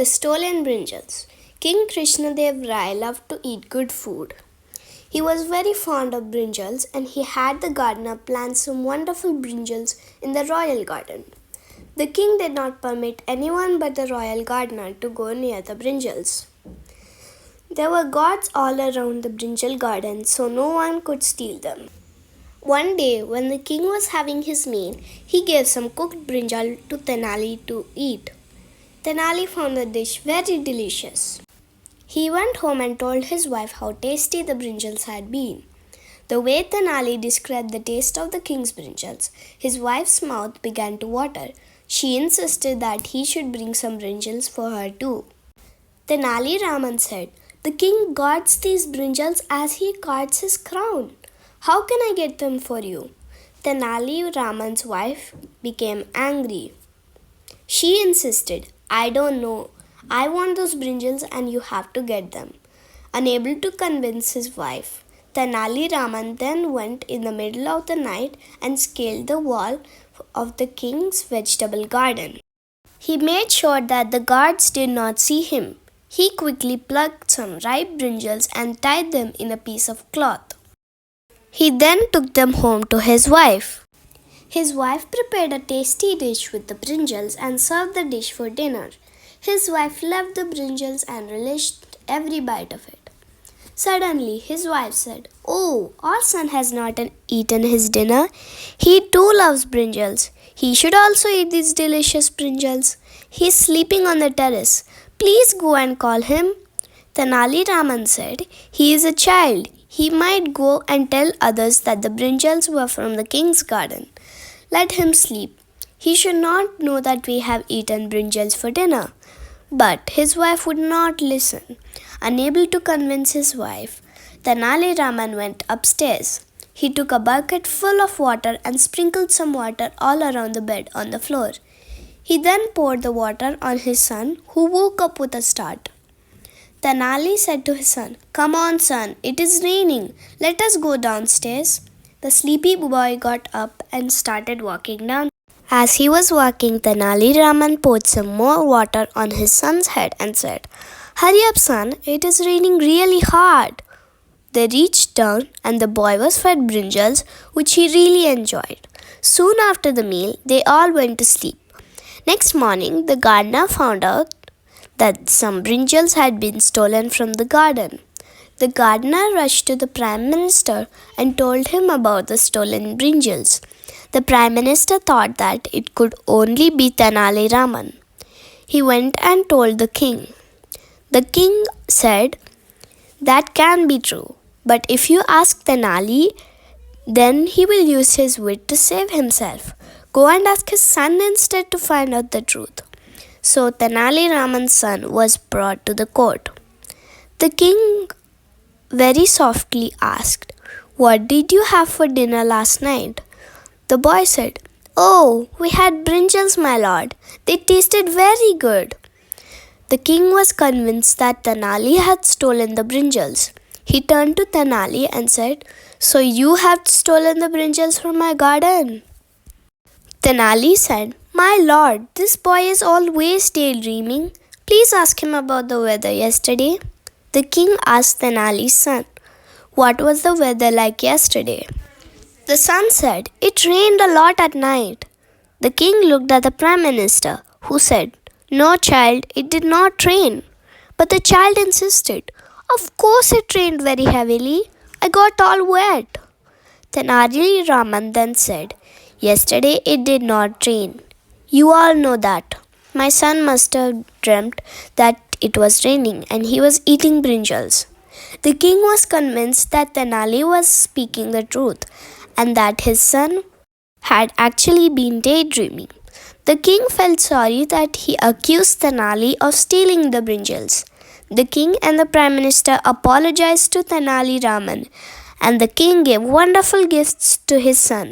The stolen brinjals. King Krishnadev Rai loved to eat good food. He was very fond of brinjals and he had the gardener plant some wonderful brinjals in the royal garden. The king did not permit anyone but the royal gardener to go near the brinjals. There were gods all around the brinjal garden, so no one could steal them. One day, when the king was having his meal, he gave some cooked brinjal to Tenali to eat. Tenali found the dish very delicious. He went home and told his wife how tasty the brinjals had been. The way Tenali described the taste of the king's brinjals, his wife's mouth began to water. She insisted that he should bring some brinjals for her too. Tenali Raman said, "The king guards these brinjals as he guards his crown. How can I get them for you?" Tenali Raman's wife became angry. She insisted, "I don't know. I want those brinjals and you have to get them." Unable to convince his wife, Tenali Raman then went in the middle of the night and scaled the wall of the king's vegetable garden. He made sure that the guards did not see him. He quickly plucked some ripe brinjals and tied them in a piece of cloth. He then took them home to his wife. His wife prepared a tasty dish with the brinjals and served the dish for dinner. His wife loved the brinjals and relished every bite of it. Suddenly, his wife said, "Oh, our son has not eaten his dinner. He too loves brinjals. He should also eat these delicious brinjals. He is sleeping on the terrace. Please go and call him." Tenali Raman said, "He is a child. He might go and tell others that the brinjals were from the king's garden. Let him sleep. He should not know that we have eaten brinjals for dinner." But his wife would not listen. Unable to convince his wife, Tenali Raman went upstairs. He took a bucket full of water and sprinkled some water all around the bed on the floor. He then poured the water on his son, who woke up with a start. Tenali said to his son, "Come on, son, it is raining. Let us go downstairs." The sleepy boy got up and started walking down. As he was walking, Tenali Raman poured some more water on his son's head and said, "Hurry up, son, it is raining really hard." They reached down and the boy was fed brinjals, which he really enjoyed. Soon after the meal, they all went to sleep. Next morning, the gardener found out that some brinjals had been stolen from the garden. The gardener rushed to the Prime Minister and told him about the stolen brinjals. The Prime Minister thought that it could only be Tenali Raman. He went and told the king. The king said, "That can be true, but if you ask Tenali, then he will use his wit to save himself. Go and ask his son instead to find out the truth." So Tenali Raman's son was brought to the court. The king very softly asked, "What did you have for dinner last night?" The boy said, "Oh, we had brinjals, my lord. They tasted very good." The king was convinced that Tenali had stolen the brinjals. He turned to Tenali and said, "So you have stolen the brinjals from my garden?" Tenali said, "My lord, this boy is always daydreaming. Please ask him about the weather yesterday." The king asked Tenali's son, "What was the weather like yesterday?" The son said, "It rained a lot at night." The king looked at the Prime Minister, who said, "No, child, it did not rain." But the child insisted, "Of course it rained very heavily. I got all wet." Tenali Raman then said, "Yesterday it did not rain. You all know that. My son must have dreamt that it was raining and he was eating brinjals." The king was convinced that Tenali was speaking the truth and that his son had actually been daydreaming. The king felt sorry that he accused Tenali of stealing the brinjals. The king and the Prime Minister apologized to Tenali Raman, and the king gave wonderful gifts to his son.